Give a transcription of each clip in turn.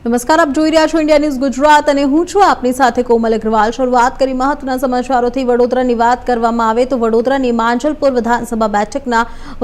નમસ્કાર, આપ જોઈ રહ્યા છો ઇન્ડિયા ન્યૂઝ ગુજરાત અને હું છું આપની સાથે કોમલ અગ્રવાલ। શરૂઆત કરી મહત્વના સમાચારોથી। વડોદરાની વાત કરવામાં આવે તો વડોદરાની માંજલપુર વિધાનસભા બેઠકના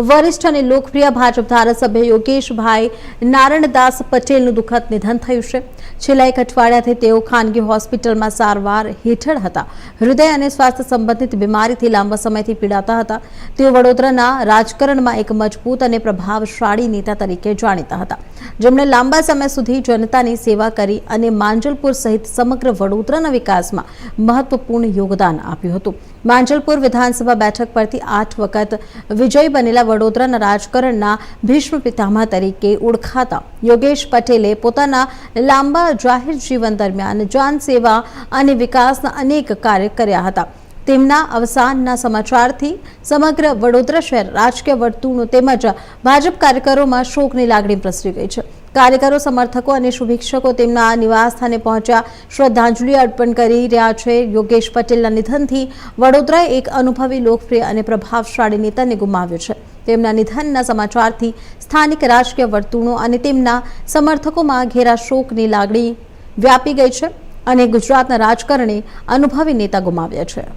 વરિષ્ઠ અને લોકપ્રિય ભાજપ ધારાસભ્ય યોગેશભાઈ નારણદાસ પટેલનું દુઃખદ નિધન થયું છે। છેલ્લા એક અઠવાડિયાથી તેઓ ખાનગી હોસ્પિટલમાં સારવાર હેઠળ હતા। હૃદય અને સ્વાસ્થ્ય સંબંધિત બીમારીથી લાંબા સમયથી પીડાતા હતા। તેઓ વડોદરાના રાજકારણમાં એક મજબૂત અને પ્રભાવશાળી નેતા તરીકે જાણીતા હતા, જેમણે લાંબા સમય સુધી જનતાની સેવા કરી અને માંજલપુર સહિત સમગ્ર વડોદરાના વિકાસમાં મહત્વપૂર્ણ યોગદાન આપ્યું હતું। માંજલપુર વિધાનસભા બેઠક પરથી 8 વખત વિજય બનેલા વડોદરાના રાજકારણના ભીષ્મ પિતામહ તરીકે ઓળખાતા યોગેશ પટેલે પોતાના લાંબા જાહેર જીવન દરમિયાન જનસેવા અને વિકાસના અનેક કાર્ય કર્યા હતા। તેમના અવસાનના સમાચારથી સમગ્ર વડોદરા શહેર રાજકીય વર્તુળો તેમજ ભાજપ કાર્યકરોમાં શોકની લાગણી પ્રસરી ગઈ છે। કાર્યકરો, સમર્થકો અને શુભેચ્છકો તેમના નિવાસ સ્થાને પહોંચ્યા શ્રદ્ધાંજલિ અર્પણ કરી રહ્યા છે। યોગેશ પટેલના નિધનથી વડોદરાએ એક અનુભવી, લોકપ્રિય અને પ્રભાવશાળી નેતાને ગુમાવ્યો છે। તેમના નિધનના સમાચારથી સ્થાનિક રાજકીય વર્તુળો અને તેમના સમર્થકોમાં ઘેરા શોકની લાગણી વ્યાપી ગઈ છે અને ગુજરાતના રાજકારણે અનુભવી નેતા ગુમાવ્યા છે।